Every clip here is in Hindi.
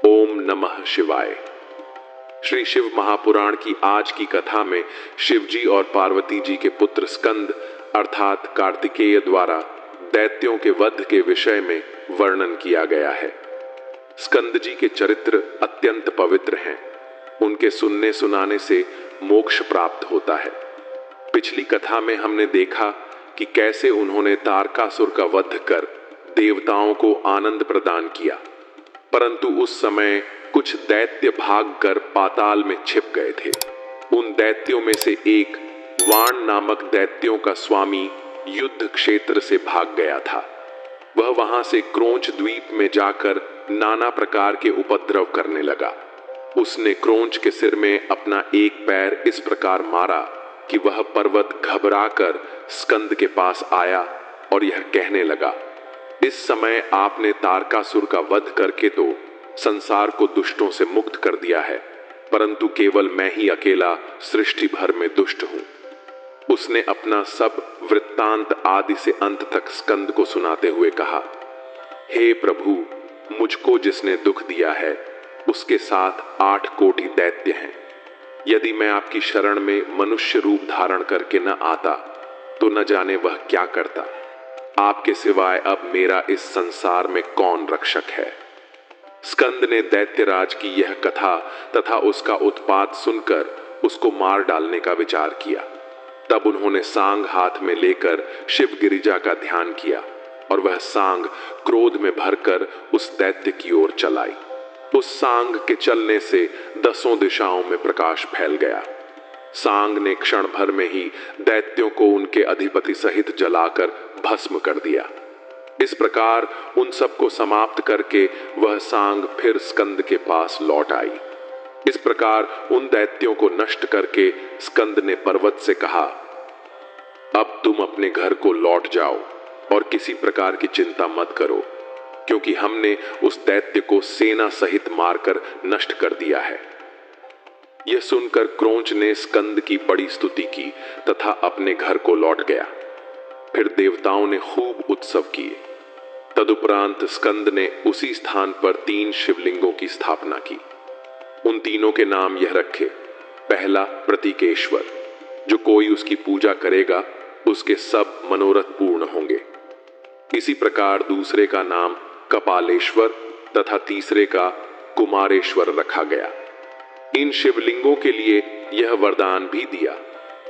ओम नमः शिवाय। श्री शिव महापुराण की आज की कथा में शिवजी और पार्वती जी के पुत्र स्कंद अर्थात कार्तिकेय द्वारा दैत्यों के वध के विषय में वर्णन किया गया है। स्कंद जी के चरित्र अत्यंत पवित्र हैं। उनके सुनने सुनाने से मोक्ष प्राप्त होता है। पिछली कथा में हमने देखा कि कैसे उन्होंने तारकासुर का वध कर देवताओं को आनंद प्रदान किया, परंतु उस समय कुछ दैत्य भागकर पाताल में छिप गए थे। उन दैत्यों में से एक वाण नामक दैत्यों का स्वामी युद्ध क्षेत्र से भाग गया था। वह वहां से क्रोंच द्वीप में जाकर नाना प्रकार के उपद्रव करने लगा। उसने क्रोंच के सिर में अपना एक पैर इस प्रकार मारा कि वह पर्वत घबराकर स्कंद के पास आया और यह कहने लगा, इस समय आपने तारकासुर का वध करके तो संसार को दुष्टों से मुक्त कर दिया है, परंतु केवल मैं ही अकेला सृष्टि भर में दुष्ट हूं। उसने अपना सब वृत्तांत आदि से अंत तक स्कंद को सुनाते हुए कहा, हे प्रभु, मुझको जिसने दुख दिया है उसके साथ 8 कोटि दैत्य हैं। यदि मैं आपकी शरण में मनुष्य रूप धारण करके न आता तो न जाने वह क्या करता। आपके सिवाय अब मेरा इस संसार में कौन रक्षक है। स्कंद ने दैत्यराज की यह कथा तथा उसका उत्पात सुनकर उसको मार डालने का विचार किया। तब उन्होंने सांग हाथ में लेकर शिव गिरिजा का ध्यान किया और वह सांग क्रोध में भरकर उस दैत्य की ओर चलाई। उस सांग के चलने से 10 दिशाओं में प्रकाश फैल गया। सांग ने क्षण भर में ही दैत्यों को उनके अधिपति सहित जलाकर भस्म कर दिया। इस प्रकार उन सबको समाप्त करके वह सांग फिर स्कंद के पास लौट आई। इस प्रकार उन दैत्यों को नष्ट करके स्कंद ने पर्वत से कहा, अब तुम अपने घर को लौट जाओ और किसी प्रकार की चिंता मत करो, क्योंकि हमने उस दैत्य को सेना सहित मारकर नष्ट कर दिया है। यह सुनकर क्रोंच ने स्कंद की बड़ी स्तुति की तथा अपने घर को लौट गया। फिर देवताओं ने खूब उत्सव किए। तदुपरांत स्कंद ने उसी स्थान पर 3 शिवलिंगों की स्थापना की। उन तीनों के नाम यह रखे, पहला प्रतीकेश्वर, जो कोई उसकी पूजा करेगा उसके सब मनोरथ पूर्ण होंगे। इसी प्रकार दूसरे का नाम कपालेश्वर तथा तीसरे का कुमारेश्वर रखा गया। इन शिवलिंगों के लिए यह वरदान भी दिया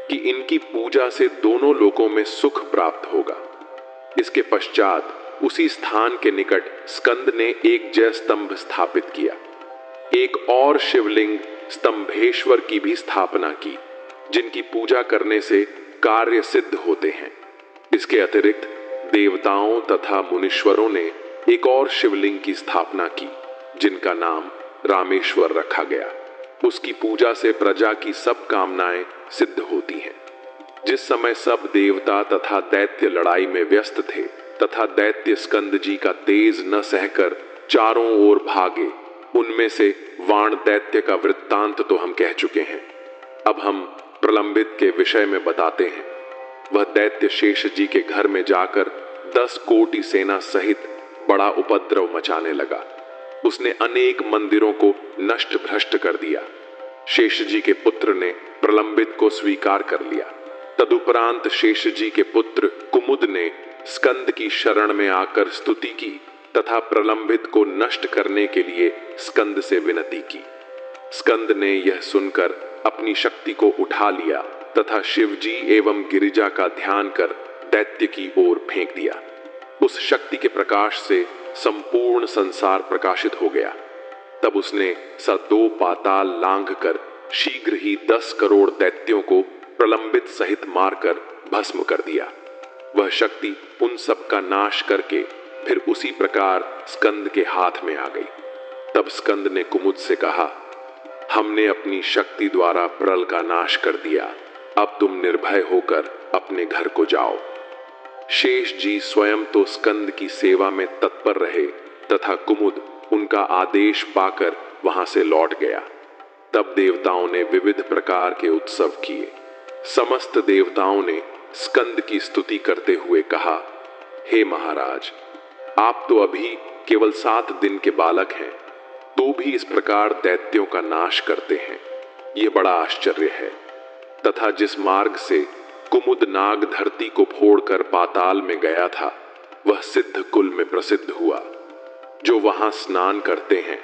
कि इनकी पूजा से दोनों लोकों में सुख प्राप्त होगा। इसके पश्चात उसी स्थान के निकट स्कंद ने एक जय स्तंभ स्थापित किया। एक और शिवलिंग स्तंभेश्वर की भी स्थापना की, जिनकी पूजा करने से कार्य सिद्ध होते हैं। इसके अतिरिक्त देवताओं तथा मुनीश्वरों ने एक और शिवलिंग की स्थापना की, जिनका नाम रामेश्वर रखा गया। उसकी पूजा से प्रजा की सब कामनाएं सिद्ध होती हैं। जिस समय सब देवता तथा दैत्य लड़ाई में व्यस्त थे तथा दैत्य स्कंद जी का तेज न सहकर चारों ओर भागे, उनमें से वाण दैत्य का वृत्तांत तो हम कह चुके हैं। अब हम प्रलंबित के विषय में बताते हैं। वह दैत्य शेष जी के घर में जाकर 10 कोटि सेना सहित बड़ा उपद्रव मचाने लगा। उसने अनेक मंदिरों को नष्ट भ्रष्ट कर दिया। शेष जी के पुत्र ने प्रलंबित को स्वीकार कर लिया। तदुपरांत शेष जी के पुत्र कुमुद ने स्कंद की शरण में आकर स्तुति की तथा प्रलंबित को नष्ट करने के लिए स्कंद से विनती की। स्कंद ने यह सुनकर अपनी शक्ति को उठा लिया तथा शिवजी एवं गिरिजा का ध्यान कर दैत्य की ओर फेंक दिया। उस शक्ति के प्रकाश से संपूर्ण संसार प्रकाशित हो गया। तब उसने 2 पाताल लांघकर शीघ्र ही 10 करोड़ दैत्यों को प्रलंबित सहित मारकर भस्म कर दिया। वह शक्ति उन सब का नाश करके फिर उसी प्रकार स्कंद के हाथ में आ गई। तब स्कंद ने कुमुद से कहा, हमने अपनी शक्ति द्वारा प्रल का नाश कर दिया, अब तुम निर्भय होकर अपने घर को जाओ। शेष जी स्वयं तो स्कंद की सेवा में तत्पर रहे तथा कुमुद उनका आदेश पाकर वहां से लौट गया। तब देवताओं ने विविध प्रकार के उत्सव किए। समस्त देवताओं ने स्कंद की स्तुति करते हुए कहा, हे महाराज, आप तो अभी केवल 7 दिन के बालक हैं, तो भी इस प्रकार दैत्यों का नाश करते हैं, ये बड़ा आश्चर्य है। तथा जिस मार्ग से कुमुद नाग धरती को फोड़कर पाताल में गया था, वह सिद्ध कुल में प्रसिद्ध हुआ। जो वहां स्नान करते हैं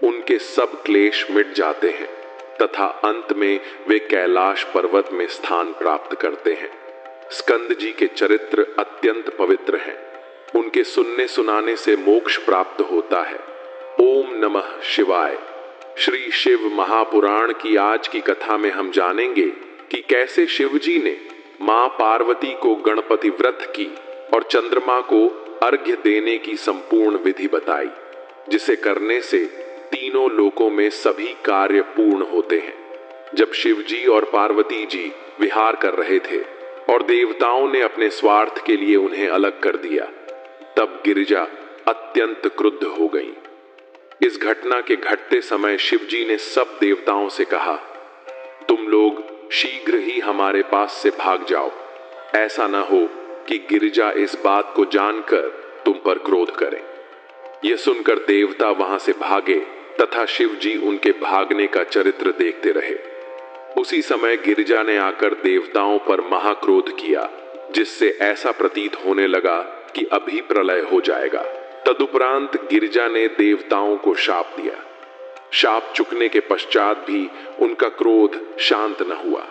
उनके सब क्लेश मिट जाते हैं तथा अंत में वे कैलाश पर्वत में स्थान प्राप्त करते हैं। स्कंद जी के चरित्र अत्यंत पवित्र हैं, उनके सुनने सुनाने से मोक्ष प्राप्त होता है। ओम नमः शिवाय। श्री शिव महापुराण की आज की कथा में हम जानेंगे कि कैसे शिव जी ने मां पार्वती को गणपति व्रत की और चंद्रमा को अर्घ्य देने की संपूर्ण विधि बताई, जिसे करने से तीनों लोकों में सभी कार्य पूर्ण होते हैं। जब शिव जी और पार्वती जी विहार कर रहे थे और देवताओं ने अपने स्वार्थ के लिए उन्हें अलग कर दिया, तब गिरिजा अत्यंत क्रुद्ध हो गई। इस घटना के घटते समय शिव जी ने सब देवताओं से कहा, तुम लोग शीघ्र ही हमारे पास से भाग जाओ। ऐसा न हो कि गिरिजा इस बात को जानकर तुम पर क्रोध करें। यह सुनकर देवता वहां से भागे तथा शिव जी उनके भागने का चरित्र देखते रहे। उसी समय गिरिजा ने आकर देवताओं पर महाक्रोध किया, जिससे ऐसा प्रतीत होने लगा कि अभी प्रलय हो जाएगा। तदुपरांत गिरिजा ने देवताओं को शाप दिया। शाप चुकने के पश्चात भी उनका क्रोध शांत न हुआ।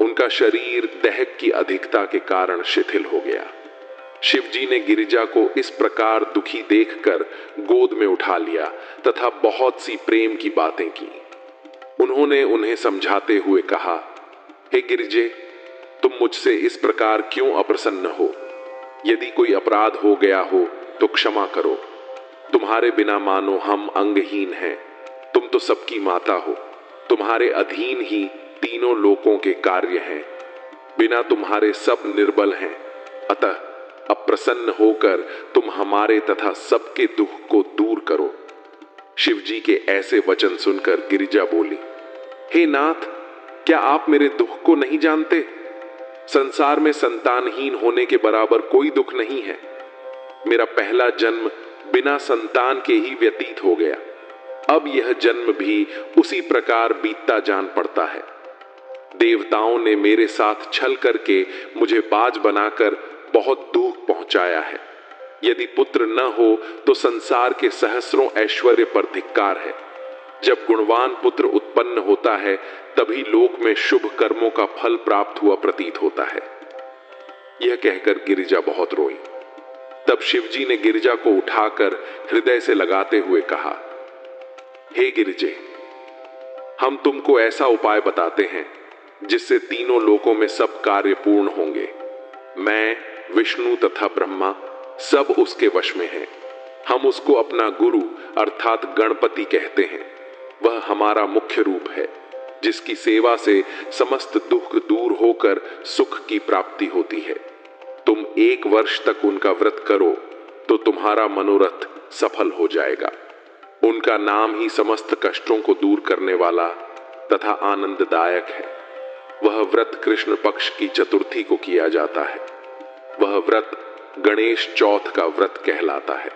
उनका शरीर दहक की अधिकता के कारण शिथिल हो गया। शिव जी ने गिरिजा को इस प्रकार दुखी देखकर गोद में उठा लिया तथा बहुत सी प्रेम की बातें की। उन्होंने उन्हें समझाते हुए कहा, हे गिरिजे, तुम मुझसे इस प्रकार क्यों अप्रसन्न हो? यदि कोई अपराध हो गया हो तो क्षमा करो। तुम्हारे बिना मानो हम अंगहीन हैं। तुम तो सबकी माता हो, तुम्हारे अधीन ही तीनों लोकों के कार्य हैं। बिना तुम्हारे सब निर्बल हैं। अतः अब प्रसन्न होकर तुम हमारे तथा सबके दुख को दूर करो। शिव जी के ऐसे वचन सुनकर गिरिजा बोली, हे नाथ, क्या आप मेरे दुख को नहीं जानते? संसार में संतानहीन होने के बराबर कोई दुख नहीं है। मेरा पहला जन्म बिना संतान के ही व्यतीत हो गया। अब यह जन्म भी उसी प्रकार बीतता जान पड़ता है। देवताओं ने मेरे साथ छल करके मुझे बाज बनाकर बहुत दुख पहुंचाया है। यदि पुत्र न हो तो संसार के सहस्रों ऐश्वर्य पर धिक्कार है। जब गुणवान पुत्र उत्पन्न होता है तभी लोक में शुभ कर्मों का फल प्राप्त हुआ प्रतीत होता है। यह कहकर गिरिजा बहुत रोई। तब शिव जी ने गिरिजा को उठाकर हृदय से लगाते हुए कहा, हे गिरिजे, हम तुमको ऐसा उपाय बताते हैं जिससे तीनों लोकों में सब कार्य पूर्ण होंगे। मैं, विष्णु तथा ब्रह्मा सब उसके वश में हैं। हम उसको अपना गुरु अर्थात गणपति कहते हैं। वह हमारा मुख्य रूप है, जिसकी सेवा से समस्त दुख दूर होकर सुख की प्राप्ति होती है। तुम 1 वर्ष तक उनका व्रत करो तो तुम्हारा मनोरथ सफल हो जाएगा। उनका नाम ही समस्त कष्टों को दूर करने वाला तथा आनंददायक है। वह व्रत कृष्ण पक्ष की चतुर्थी को किया जाता है। वह व्रत गणेश चौथ का व्रत कहलाता है।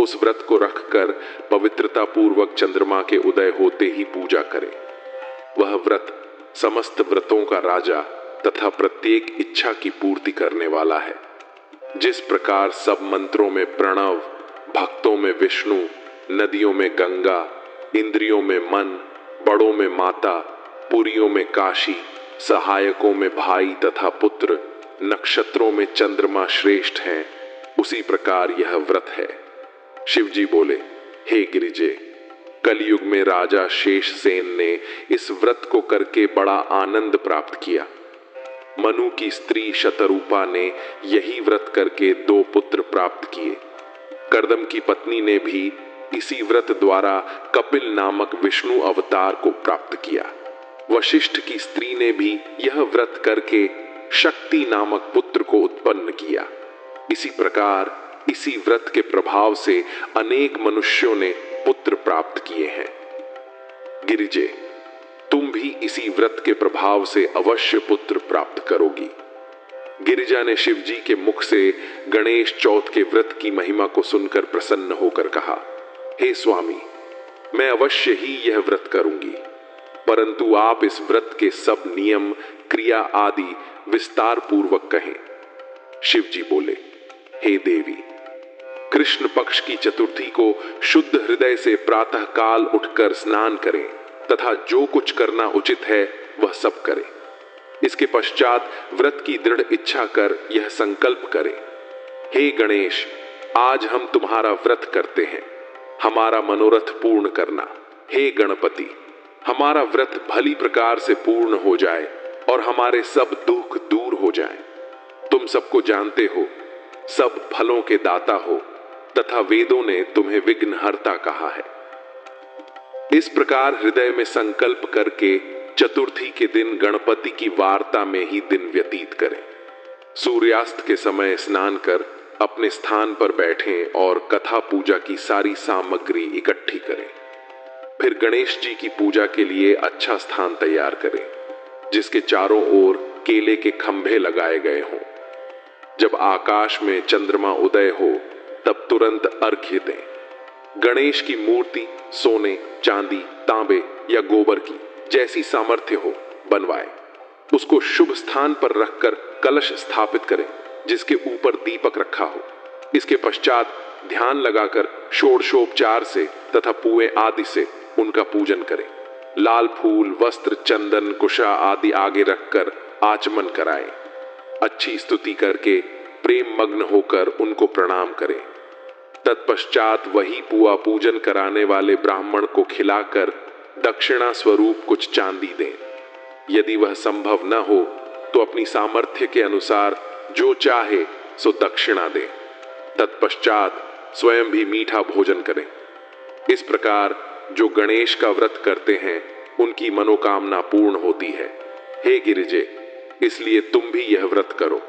उस व्रत को रखकर पवित्रता पूर्वक चंद्रमा के उदय होते ही पूजा करें। वह व्रत समस्त व्रतों का राजा तथा प्रत्येक इच्छा की पूर्ति करने वाला है। जिस प्रकार सब मंत्रों में प्रणव, भक्तों में विष्णु, नदियों में गंगा, इंद्रियों में मन, बड़ों में माता, पुरियों में काशी, सहायकों में भाई तथा पुत्र, नक्षत्रों में चंद्रमा श्रेष्ठ हैं, उसी प्रकार यह व्रत है। शिव जी बोले, हे गिरिजे, कलयुग में राजा शेषसेन ने इस व्रत को करके बड़ा आनंद प्राप्त किया। मनु की स्त्री शतरूपा ने यही व्रत करके 2 पुत्र प्राप्त किए। कर्दम की पत्नी ने भी इसी व्रत द्वारा कपिल नामक विष्णु अवतार को प्राप्त किया। वशिष्ठ की स्त्री ने भी यह व्रत करके शक्ति नामक पुत्र को उत्पन्न किया। इसी प्रकार इसी व्रत के प्रभाव से अनेक मनुष्यों ने पुत्र प्राप्त किए हैं। गिरिजे, तुम भी इसी व्रत के प्रभाव से अवश्य पुत्र प्राप्त करोगी। गिरिजा ने शिव जी के मुख से गणेश चौथ के व्रत की महिमा को सुनकर प्रसन्न होकर कहा, हे स्वामी, मैं अवश्य ही यह व्रत करूंगी, परंतु आप इस व्रत के सब नियम, क्रिया आदि विस्तार पूर्वक कहें। शिव जी बोले, हे देवी, कृष्ण पक्ष की चतुर्थी को शुद्ध हृदय से प्रातः काल उठकर स्नान करें तथा जो कुछ करना उचित है वह सब करें। इसके पश्चात व्रत की दृढ़ इच्छा कर यह संकल्प करें, हे गणेश, आज हम तुम्हारा व्रत करते हैं, हमारा मनोरथ पूर्ण करना। हे गणपति, हमारा व्रत भली प्रकार से पूर्ण हो जाए और हमारे सब दुख दूर हो जाएं। तुम सबको जानते हो, सब फलों के दाता हो तथा वेदों ने तुम्हें विघ्नहर्ता कहा है। इस प्रकार हृदय में संकल्प करके चतुर्थी के दिन गणपति की वार्ता में ही दिन व्यतीत करें। सूर्यास्त के समय स्नान कर अपने स्थान पर बैठें और कथा पूजा की सारी सामग्री इकट्ठी करें। फिर गणेश जी की पूजा के लिए अच्छा स्थान तैयार करें, जिसके चारों ओर केले के खंभे लगाए गए हों। जब आकाश में चंद्रमा उदय हो तब तुरंत अर्घ्य दें। गणेश की मूर्ति सोने, चांदी, तांबे या गोबर की जैसी सामर्थ्य हो बनवाएं। उसको शुभ स्थान पर रखकर कलश स्थापित करें, जिसके ऊपर दीपक रखा हो। इसके पश्चात ध्यान लगाकर षोडशोपचार से तथा पुए आदि से उनका पूजन करें। लाल फूल, वस्त्र, चंदन, कुशा आदि आगे रखकर आचमन कराएं। अच्छी स्तुति करके प्रेम मग्न होकर उनको प्रणाम करें। तत्पश्चात वही पुआ पूजन कराने वाले ब्राह्मण को खिलाकर दक्षिणा स्वरूप कुछ चांदी दें। यदि वह संभव न हो तो अपनी सामर्थ्य के अनुसार जो चाहे सो दक्षिणा दें। तत्पश्चात स्वयं भी मीठा भोजन करें। इस प्रकार जो गणेश का व्रत करते हैं उनकी मनोकामना पूर्ण होती है। हे गिरिजे, इसलिए तुम भी यह व्रत करो।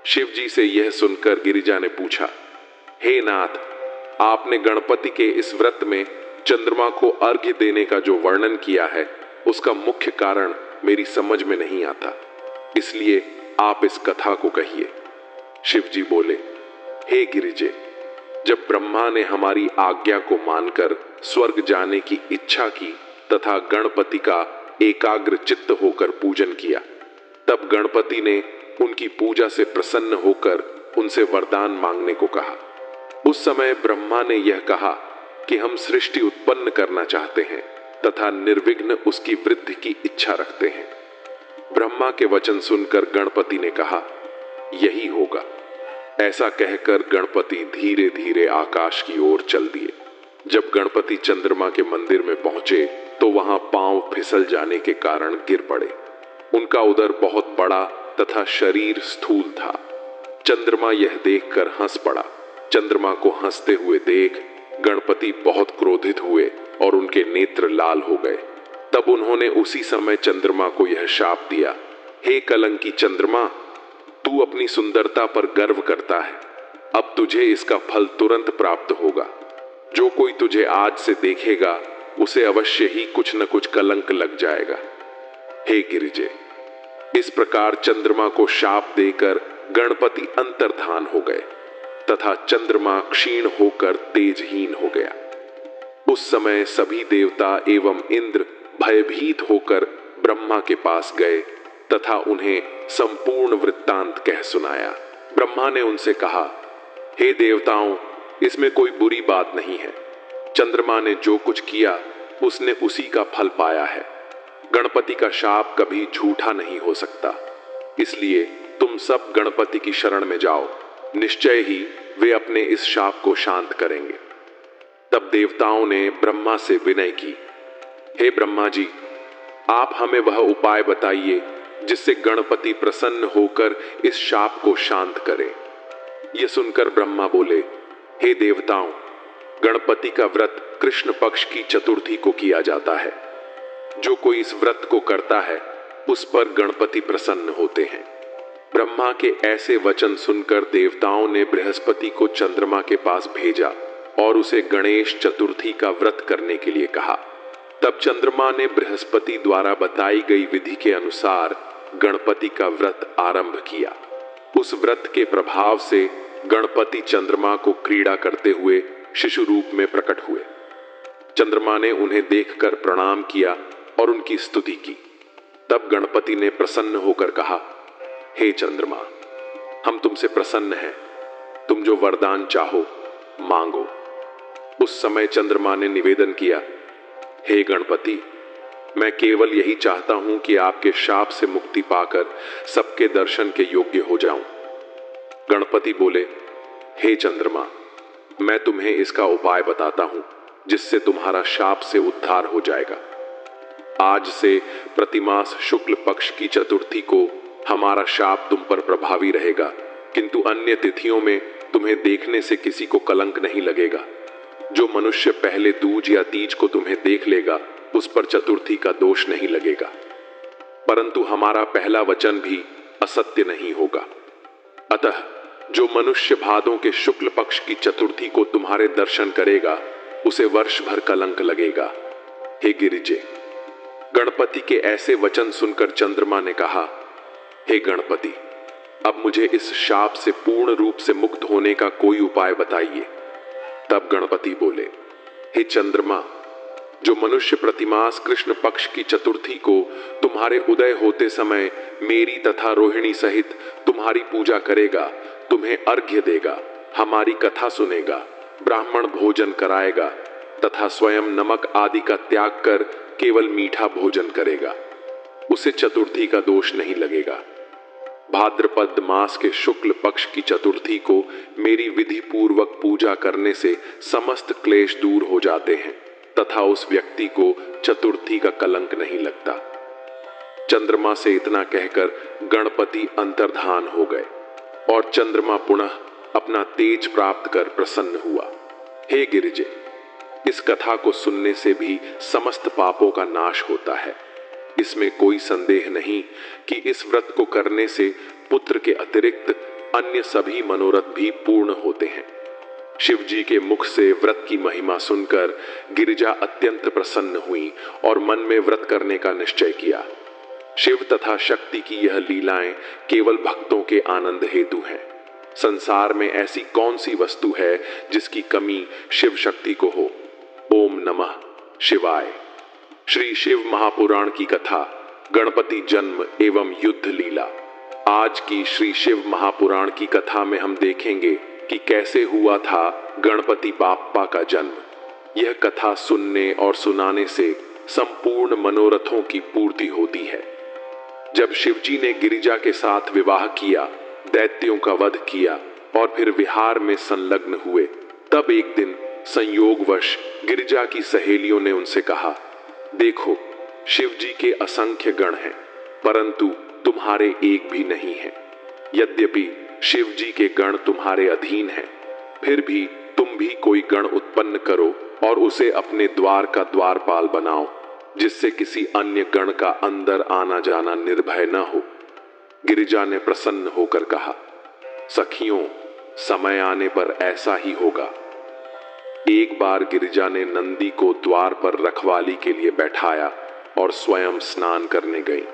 शिव जी से यह सुनकर गिरिजा ने पूछा, हे नाथ, आपने गणपति के इस व्रत में चंद्रमा को अर्घ्य देने का जो वर्णन किया है उसका मुख्य कारण मेरी समझ में नहीं आता, इसलिए आप इस कथा को कहिए। शिव जी बोले, हे गिरिजे, जब ब्रह्मा ने हमारी आज्ञा को मानकर स्वर्ग जाने की इच्छा की तथा गणपति का एकाग्र चित्त होकर पूजन किया, तब गणपति ने उनकी पूजा से प्रसन्न होकर उनसे वरदान मांगने को कहा। उस समय ब्रह्मा ने यह कहा कि हम सृष्टि उत्पन्न करना चाहते हैं तथा निर्विघ्न उसकी वृद्धि की इच्छा रखते हैं। ब्रह्मा के वचन सुनकर गणपति ने कहा, यही होगा। ऐसा कहकर गणपति धीरे धीरे आकाश की ओर चल दिए। जब गणपति चंद्रमा के मंदिर में पहुंचे तो वहां पांव फिसल जाने के कारण गिर पड़े। उनका उदर बहुत बड़ा तथा शरीर स्थूल था। चंद्रमा यह देखकर हंस पड़ा। चंद्रमा को हंसते हुए देख गणपति बहुत क्रोधित हुए और उनके नेत्र लाल हो गए। तब उन्होंने उसी समय चंद्रमा को यह शाप दिया, हे कलंकी चंद्रमा, तू अपनी सुंदरता पर गर्व करता है, अब तुझे इसका फल तुरंत प्राप्त होगा। जो कोई तुझे आज से देखेगा उसे अवश्य ही कुछ न कुछ कलंक लग जाएगा। हे गिरिजे, इस प्रकार चंद्रमा को शाप देकर गणपति अंतर्धान हो गए तथा चंद्रमा क्षीण होकर तेजहीन हो गया। उस समय सभी देवता एवं इंद्र भयभीत होकर ब्रह्मा के पास गए तथा उन्हें संपूर्ण वृत्तांत कह सुनाया। ब्रह्मा ने उनसे कहा, हे देवताओं, इसमें कोई बुरी बात नहीं है। चंद्रमा ने जो कुछ किया उसने उसी का फल पाया है। गणपति का शाप कभी झूठा नहीं हो सकता, इसलिए तुम सब गणपति की शरण में जाओ, निश्चय ही वे अपने इस शाप को शांत करेंगे। तब देवताओं ने ब्रह्मा से विनय की, हे ब्रह्मा जी, आप हमें वह उपाय बताइए जिससे गणपति प्रसन्न होकर इस शाप को शांत करें। यह सुनकर ब्रह्मा बोले, हे देवताओं, गणपति का व्रत कृष्ण पक्ष की चतुर्थी को किया जाता है। जो कोई इस व्रत को करता है उस पर गणपति प्रसन्न होते हैं। ब्रह्मा के ऐसे वचन सुनकर देवताओं ने बृहस्पति को चंद्रमा के पास भेजा और उसे गणेश चतुर्थी का व्रत करने के लिए कहा। तब चंद्रमा ने बृहस्पति द्वारा बताई गई विधि के अनुसार गणपति का व्रत आरंभ किया। उस व्रत के प्रभाव से गणपति चंद्रमा को क्रीड़ा करते हुए शिशु रूप में प्रकट हुए। चंद्रमा ने उन्हें देखकर प्रणाम किया और उनकी स्तुति की। तब गणपति ने प्रसन्न होकर कहा, हे चंद्रमा, हम तुमसे प्रसन्न हैं, तुम जो वरदान चाहो मांगो। उस समय चंद्रमा ने निवेदन किया, हे गणपति, मैं केवल यही चाहता हूं कि आपके शाप से मुक्ति पाकर सबके दर्शन के योग्य हो जाऊं। गणपति बोले, हे चंद्रमा, मैं तुम्हें इसका उपाय बताता हूं जिससे तुम्हारा शाप से उद्धार हो जाएगा। आज से प्रतिमास शुक्ल पक्ष की चतुर्थी को हमारा शाप तुम पर प्रभावी रहेगा, किंतु अन्य तिथियों में तुम्हें देखने से किसी को कलंक नहीं लगेगा। जो मनुष्य पहले दूज या तीज को तुम्हें देख लेगा उस पर चतुर्थी का दोष नहीं लगेगा। परंतु हमारा पहला वचन भी असत्य नहीं होगा। अतः जो मनुष्य भादों के शुक्ल पक्ष की चतुर्थी को तुम्हारे दर्शन करेगा उसे वर्ष भर कलंक लगेगा। हे गिरिजे, गणपति के ऐसे वचन सुनकर चंद्रमा ने कहा, हे गणपति, अब मुझे इस शाप से पूर्ण रूप से मुक्त होने का कोई उपाय बताइए। तब गणपति बोले, हे चंद्रमा, जो मनुष्य प्रतिमास कृष्ण पक्ष की चतुर्थी को तुम्हारे उदय होते समय मेरी तथा रोहिणी सहित तुम्हारी पूजा करेगा, तुम्हें अर्घ्य देगा, हमारी कथा सुनेगा, ब्राह्मण भोजन कराएगा तथा स्वयं नमक आदि का त्याग कर केवल मीठा भोजन करेगा, उसे चतुर्थी का दोष नहीं लगेगा। भाद्रपद मास के शुक्ल पक्ष की चतुर्थी को मेरी विधि पूर्वक पूजा करने से समस्त क्लेश दूर हो जाते हैं तथा उस व्यक्ति को चतुर्थी का कलंक नहीं लगता। चंद्रमा से इतना कहकर गणपति अंतर्धान हो गए और चंद्रमा पुनः अपना तेज प्राप्त कर प्रसन्न हुआ। हे गिरिजे, इस कथा को सुनने से भी समस्त पापों का नाश होता है। इसमें कोई संदेह नहीं कि इस व्रत को करने से पुत्र के अतिरिक्त अन्य सभी मनोरथ भी पूर्ण होते हैं। शिव जी के मुख से व्रत की महिमा सुनकर गिरिजा अत्यंत प्रसन्न हुई और मन में व्रत करने का निश्चय किया। शिव तथा शक्ति की यह लीलाएं केवल भक्तों के आनंद हेतु हैं। संसार में ऐसी कौन सी वस्तु है जिसकी कमी शिव शक्ति को हो। ओम नमः शिवाय। श्री शिव महापुराण की कथा गणपति जन्म एवं युद्ध लीला। आज की श्री शिव महापुराण की कथा में हम देखेंगे कि कैसे हुआ था गणपति बाप्पा का जन्म। यह कथा सुनने और सुनाने से संपूर्ण मनोरथों की पूर्ति होती है। जब शिवजी ने गिरिजा के साथ विवाह किया, दैत्यों का वध किया और फिर विहार में संलग्न हुए, तब एक दिन संयोगवश गिरिजा की सहेलियों ने उनसे कहा, देखो, शिवजी के असंख्य गण हैं, परंतु तुम्हारे एक भी नहीं है। यद्यपि शिवजी के गण तुम्हारे अधीन हैं, फिर भी तुम भी कोई गण उत्पन्न करो और उसे अपने द्वार का द्वारपाल बनाओ, जिससे किसी अन्य गण का अंदर आना जाना निर्भय न हो। गिरिजा ने प्रसन्न होकर कहा, सखियों, समय आने पर ऐसा ही होगा। एक बार गिरिजा ने नंदी को द्वार पर रखवाली के लिए बैठाया और स्वयं स्नान करने गई।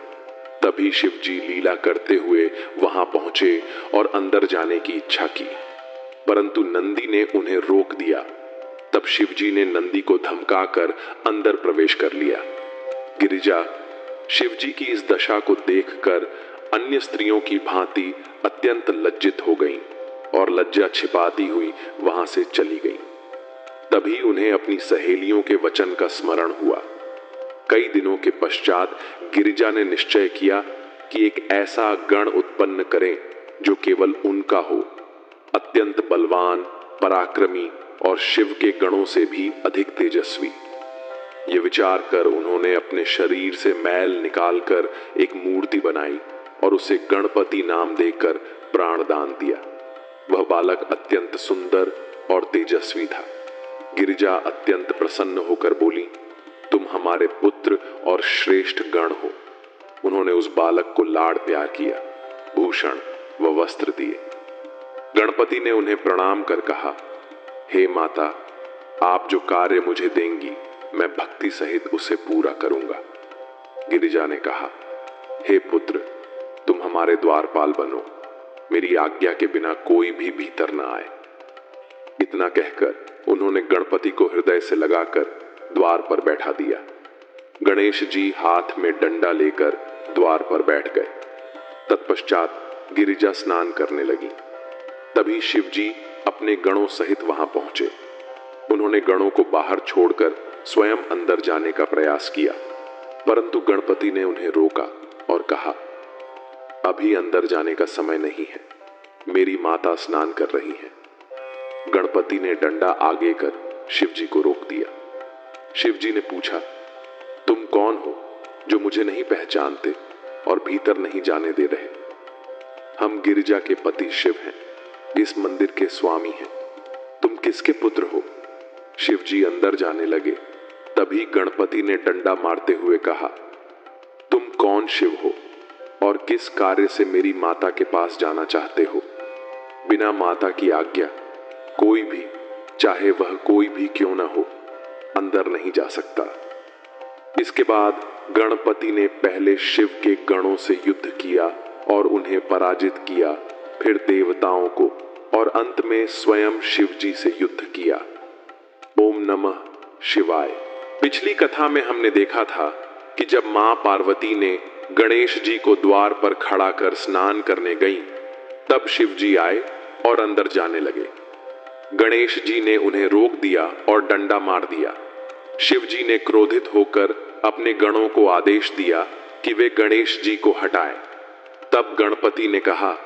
तभी शिवजी लीला करते हुए वहां पहुंचे और अंदर जाने की इच्छा की, परंतु नंदी ने उन्हें रोक दिया। तब शिवजी ने नंदी को धमकाकर अंदर प्रवेश कर लिया। गिरिजा शिवजी की इस दशा को देखकर अन्य स्त्रियों की भांति अत्यंत लज्जित हो गईं और लज्जा छिपाती हुई वहां से चली गईं। तभी उन्हें अपनी सहेलियों के वचन का स्मरण हुआ। कई दिनों के पश्चात गिरिजा ने निश्चय किया कि एक ऐसा गण उत्पन्न करें जो केवल उनका हो, अत्यंत बलवान, पराक्रमी और शिव के गणों से भी अधिक तेजस्वी। ये विचार कर उन्होंने अपने शरीर से मैल निकालकर एक मूर्ति बनाई और उसे गणपति नाम देकर प्राणदान दिया। वह बालक अत्यंत सुंदर और तेजस्वी था। गिरिजा अत्यंत प्रसन्न होकर बोली, तुम हमारे पुत्र और श्रेष्ठ गण हो। उन्होंने उस बालक को लाड़ प्यार किया, भूषण व वस्त्र दिए। गणपति ने उन्हें प्रणाम कर कहा, हे माता, आप जो कार्य मुझे देंगी मैं भक्ति सहित उसे पूरा करूंगा। गिरिजा ने कहा, हे पुत्र, तुम हमारे द्वारपाल बनो, मेरी आज्ञा के बिना कोई भी भीतर न आए। इतना कहकर उन्होंने गणपति को हृदय से लगाकर द्वार पर बैठा दिया। गणेश जी हाथ में डंडा लेकर द्वार पर बैठ गए। तत्पश्चात गिरिजा स्नान करने लगी। तभी शिवजी अपने गणों सहित वहां पहुंचे। उन्होंने गणों को बाहर छोड़कर स्वयं अंदर जाने का प्रयास किया, परंतु गणपति ने उन्हें रोका और कहा, अभी अंदर जाने का समय नहीं है, मेरी माता स्नान कर रही हैं। गणपति ने डंडा आगे कर शिवजी को रोक दिया। शिवजी ने पूछा, तुम कौन हो जो मुझे नहीं पहचानते और भीतर नहीं जाने दे रहे? हम गिरिजा के पति शिव हैं, इस मंदिर के स्वामी हैं। तुम किसके पुत्र हो? शिवजी अंदर जाने लगे। तभी गणपति ने डंडा मारते हुए कहा, तुम कौन शिव हो और किस कार्य से मेरी माता के पास जाना चाहते हो? बिना माता की आज्ञा कोई भी, चाहे वह कोई भी क्यों ना हो, अंदर नहीं जा सकता। इसके बाद गणपति ने पहले शिव के गणों से युद्ध किया और उन्हें पराजित किया, फिर देवताओं को और अंत में स्वयं शिव जी से युद्ध किया। ओम नमः शिवाय। पिछली कथा में हमने देखा था कि जब मां पार्वती ने गणेश जी को द्वार पर खड़ा कर स्नान करने गईं, तब शिव जी आए और अंदर जाने लगे। गणेश जी ने उन्हें रोक दिया और डंडा मार दिया। शिव जी ने क्रोधित होकर अपने गणों को आदेश दिया कि वे गणेश जी को हटाएं। तब गणपति ने कहा,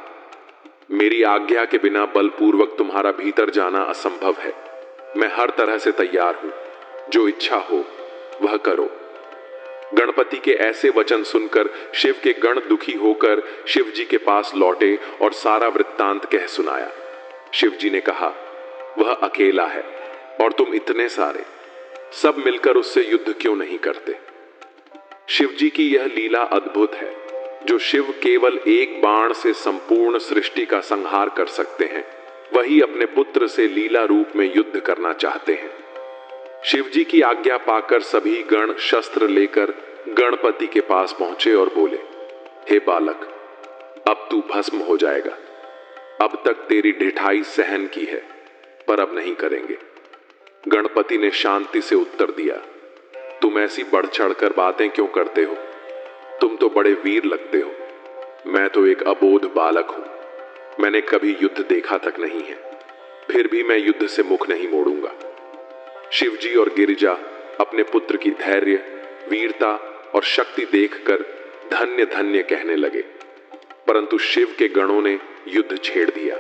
मेरी आज्ञा के बिना बलपूर्वक तुम्हारा भीतर जाना असंभव है। मैं हर तरह से तैयार हूं, जो इच्छा हो वह करो। गणपति के ऐसे वचन सुनकर शिव के गण दुखी होकर शिव जी के पास लौटे और सारा वृत्तांत कह सुनाया। शिव जी ने कहा, वह अकेला है और तुम इतने सारे, सब मिलकर उससे युद्ध क्यों नहीं करते? शिव जी की यह लीला अद्भुत है। जो शिव केवल एक बाण से संपूर्ण सृष्टि का संहार कर सकते हैं, वही अपने पुत्र से लीला रूप में युद्ध करना चाहते हैं। शिव जी की आज्ञा पाकर सभी गण शस्त्र लेकर गणपति के पास पहुंचे और बोले, हे बालक, अब तू भस्म हो जाएगा। अब तक तेरी ढिठाई सहन की है, पर अब नहीं करेंगे। गणपति ने शांति से उत्तर दिया, तुम ऐसी बढ़ चढ़कर बातें क्यों करते हो? तुम तो बड़े वीर लगते हो। मैं तो एक अबोध बालक हूं। मैंने कभी युद्ध देखा तक नहीं है, फिर भी मैं युद्ध से मुख नहीं मोड़ूंगा। शिवजी और गिरिजा अपने पुत्र की धैर्य, वीरता और शक्ति देखकर धन्य धन्य कहने लगे, परंतु शिव के गणों ने युद्ध छेड़ दिया।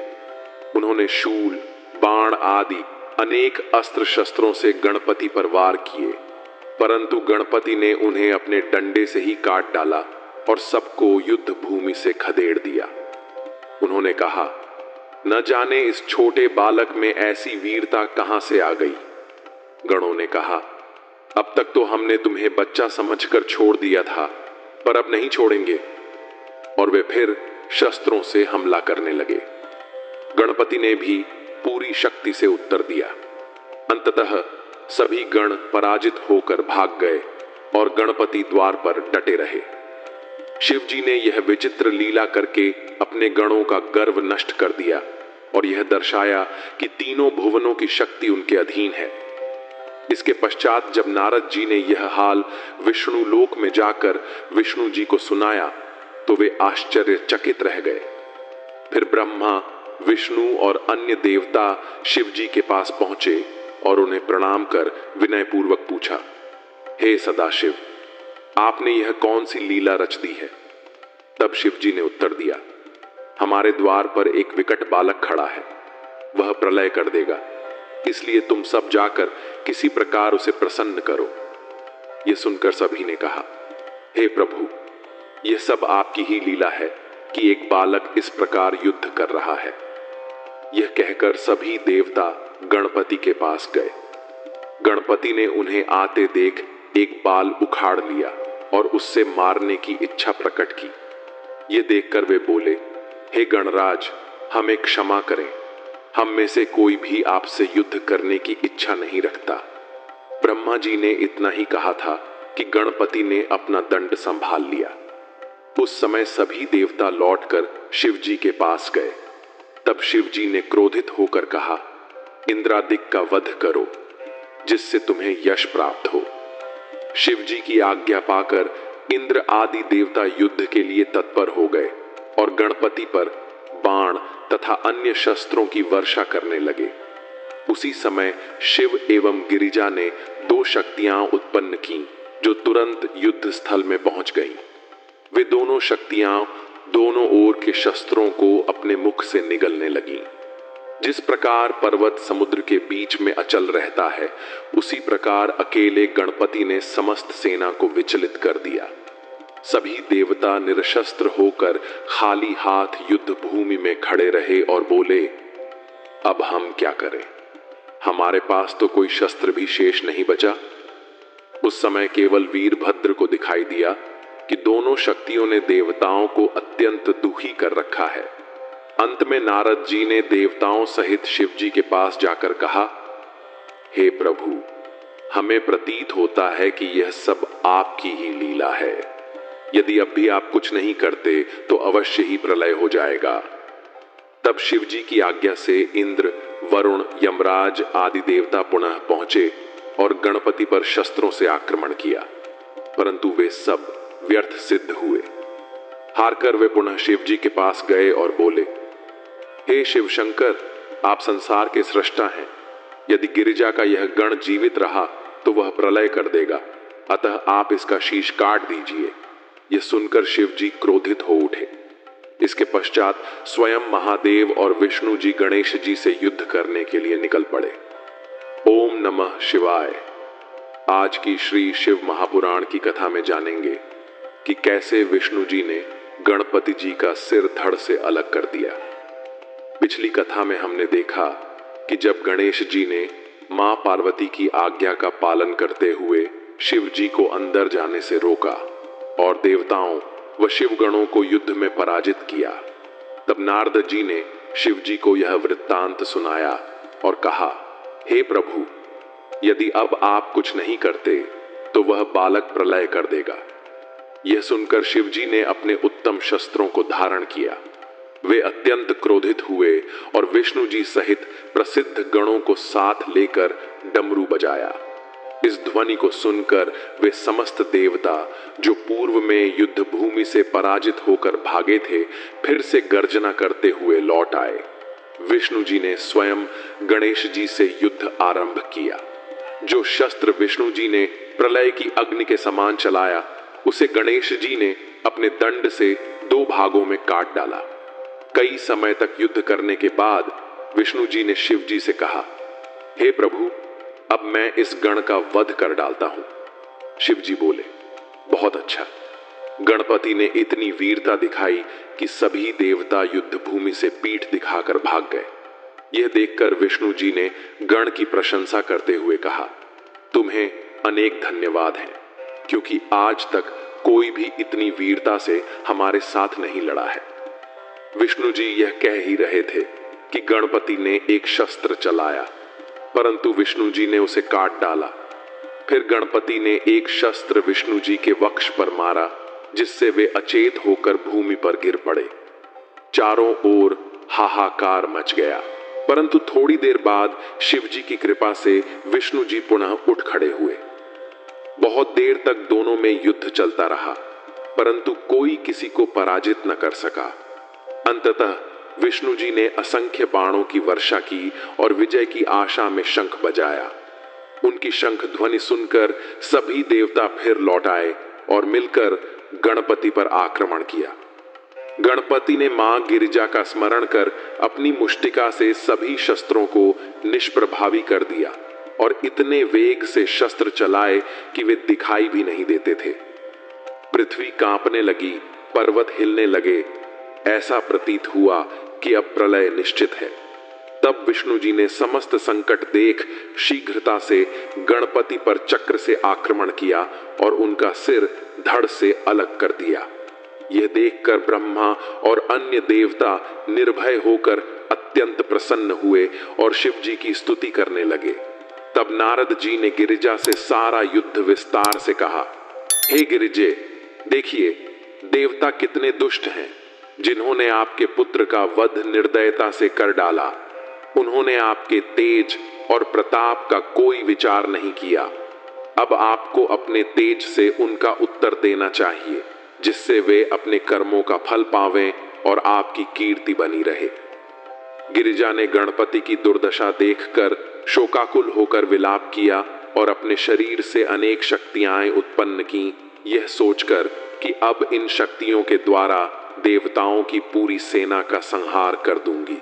उन्होंने शूल, बाण आदि अनेक अस्त्र शस्त्रों से गणपति पर वार किए, परंतु गणपति ने उन्हें अपने डंडे से ही काट डाला और सबको युद्ध भूमि से खदेड़ दिया। उन्होंने कहा, न जाने इस छोटे बालक में ऐसी वीरता कहां से आ गई। गणों ने कहा, अब तक तो हमने तुम्हें बच्चा समझकर छोड़ दिया था, पर अब नहीं छोड़ेंगे। और वे फिर शस्त्रों से हमला करने लगे। गणपति ने भी पूरी शक्ति से उत्तर दिया। अंततः सभी गण पराजित होकर भाग गए और गणपति द्वार पर डटे रहे। शिवजी ने यह विचित्र लीला करके अपने गणों का गर्व नष्ट कर दिया और यह दर्शाया कि तीनों भुवनों की शक्ति उनके अधीन है। इसके पश्चात जब नारद जी ने यह हाल विष्णु लोक में जाकर विष्णु जी को सुनाया, तो वे आश्चर्यचकित रह गए। फिर ब्रह्मा, विष्णु और अन्य देवता शिव जी के पास पहुंचे और उन्हें प्रणाम कर विनय पूर्वक पूछा, हे सदाशिव, आपने यह कौन सी लीला रच दी है? तब शिव जी ने उत्तर दिया, हमारे द्वार पर एक विकट बालक खड़ा है, वह प्रलय कर देगा, इसलिए तुम सब जाकर किसी प्रकार उसे प्रसन्न करो। यह सुनकर सभी ने कहा, हे प्रभु, यह सब आपकी ही लीला है कि एक बालक इस प्रकार युद्ध कर रहा है। यह कहकर सभी देवता गणपति के पास गए। गणपति ने उन्हें आते देख एक बाल उखाड़ लिया और उससे मारने की इच्छा प्रकट की। ये देखकर वे बोले, हे गणराज, हमें क्षमा करें, हम में से कोई भी आपसे युद्ध करने की इच्छा नहीं रखता। ब्रह्मा जी ने इतना ही कहा था कि गणपति ने अपना दंड संभाल लिया। उस समय सभी देवता लौटकर शिव जी के पास गए। तब शिव जी ने क्रोधित होकर कहा, इंद्रादिक का वध करो। जिससे तुम्हें यश प्राप्त हो। शिव जी की आज्ञा पाकर इंद्र आदि देवता युद्ध के लिए तत्पर हो गए और गणपति पर बाण तथा अन्य शस्त्रों की वर्षा करने लगे। उसी समय शिव एवं गिरिजा ने 2 शक्तियां उत्पन्न की जो तुरंत युद्ध स्थल में पहुंच गईं। वे दोनों शक्तियां दोनों ओर के शस्त्रों को अपने मुख से निगलने लगीं। जिस प्रकार पर्वत समुद्र के बीच में अचल रहता है, उसी प्रकार अकेले गणपति ने समस्त सेना को विचलित कर दिया। सभी देवता निरशस्त्र होकर खाली हाथ युद्ध भूमि में खड़े रहे और बोले, अब हम क्या करें? हमारे पास तो कोई शस्त्र भी शेष नहीं बचा। उस समय केवल वीरभद्र को दिखाई दिया कि दोनों शक्तियों ने देवताओं को अत्यंत दुखी कर रखा है। अंत में नारद जी ने देवताओं सहित शिव जी के पास जाकर कहा, हे प्रभु, हमें प्रतीत होता है कि यह सब आपकी ही लीला है। यदि अब भी आप कुछ नहीं करते तो अवश्य ही प्रलय हो जाएगा। तब शिव जी की आज्ञा से इंद्र, वरुण, यमराज आदि देवता पुनः पहुंचे और गणपति पर शस्त्रों से आक्रमण किया, परंतु वे सब व्यर्थ सिद्ध हुए। हारकर वे पुनः शिव जी के पास गए और बोले, हे शिव शंकर, आप संसार के सृष्टा हैं। यदि गिरिजा का यह गण जीवित रहा तो वह प्रलय कर देगा, अतः आप इसका शीश काट दीजिए। यह सुनकर शिव जी क्रोधित हो उठे। इसके पश्चात स्वयं महादेव और विष्णु जी गणेश जी से युद्ध करने के लिए निकल पड़े। ओम नमः शिवाय। आज की श्री शिव महापुराण की कथा में जानेंगे कि कैसे विष्णु जी ने गणपति जी का सिर धड़ से अलग कर दिया। पिछली कथा में हमने देखा कि जब गणेश जी ने मां पार्वती की आज्ञा का पालन करते हुए शिव जी को अंदर जाने से रोका और देवताओं व शिवगणों को युद्ध में पराजित किया, तब नारद जी ने शिव जी को यह वृत्तांत सुनाया और कहा, हे प्रभु, यदि अब आप कुछ नहीं करते तो वह बालक प्रलय कर देगा। यह सुनकर शिव जी ने अपने उत्तम शस्त्रों को धारण किया। वे अत्यंत क्रोधित हुए और विष्णु जी सहित प्रसिद्ध गणों को साथ लेकर डमरू बजाया। इस ध्वनि को सुनकर वे समस्त देवता जो पूर्व में युद्ध भूमि से पराजित होकर भागे थे, फिर से गर्जना करते हुए लौट आए। विष्णु जी ने स्वयं गणेश जी से युद्ध आरंभ किया। जो शस्त्र विष्णु जी ने प्रलय की अग्नि के समान चलाया, उसे गणेश जी ने अपने दंड से 2 भागों में काट डाला। कई समय तक युद्ध करने के बाद विष्णु जी ने शिव जी से कहा, हे प्रभु, अब मैं इस गण का वध कर डालता हूं। शिव जी बोले, बहुत अच्छा। गणपति ने इतनी वीरता दिखाई कि सभी देवता युद्ध भूमि से पीठ दिखाकर भाग गए। यह देखकर विष्णु जी ने गण की प्रशंसा करते हुए कहा, तुम्हें अनेक धन्यवाद हैं, क्योंकि आज तक कोई भी इतनी वीरता से हमारे साथ नहीं लड़ा है। विष्णु जी यह कह ही रहे थे कि गणपति ने एक शस्त्र चलाया, परंतु विष्णु जी ने उसे काट डाला। फिर गणपति ने एक शस्त्र विष्णु जी के वक्ष पर मारा, जिससे वे अचेत होकर भूमि पर गिर पड़े। चारों ओर हाहाकार मच गया, परंतु थोड़ी देर बाद शिव जी की कृपा से विष्णु जी पुनः उठ खड़े हुए। बहुत देर तक दोनों में युद्ध चलता रहा, परंतु कोई किसी को पराजित न कर सका। अंततः विष्णु जी ने असंख्य बाणों की वर्षा की और विजय की आशा में शंख बजाया। उनकी शंख ध्वनि सुनकर सभी देवता फिर लौट आए और मिलकर गणपति पर आक्रमण किया। गणपति ने मां गिरिजा का स्मरण कर अपनी मुष्टिका से सभी शस्त्रों को निष्प्रभावी कर दिया और इतने वेग से शस्त्र चलाए कि वे दिखाई भी नहीं देते थे। पृथ्वी कांपने लगी, पर्वत हिलने लगे। ऐसा प्रतीत हुआ कि अब प्रलय निश्चित है। तब विष्णु जी ने समस्त संकट देख शीघ्रता से गणपति पर चक्र से आक्रमण किया और उनका सिर धड़ से अलग कर दिया। यह देखकर ब्रह्मा और अन्य देवता निर्भय होकर अत्यंत प्रसन्न हुए और शिव जी की स्तुति करने लगे। तब नारद जी ने गिरिजा से सारा युद्ध विस्तार से कहा, हे गिरिजे, देखिए देवता कितने दुष्ट हैं, जिन्होंने आपके पुत्र का वध निर्दयता से कर डाला। उन्होंने आपके तेज और प्रताप का कोई विचार नहीं किया। अब आपको अपने तेज से उनका उत्तर देना चाहिए, जिससे वे अपने कर्मों का फल पावें और आपकी कीर्ति बनी रहे। गिरिजा ने गणपति की दुर्दशा देखकर शोकाकुल होकर विलाप किया और अपने शरीर से अनेक शक्तियां उत्पन्न की, यह सोचकर कि अब इन शक्तियों के द्वारा देवताओं की पूरी सेना का संहार कर दूंगी।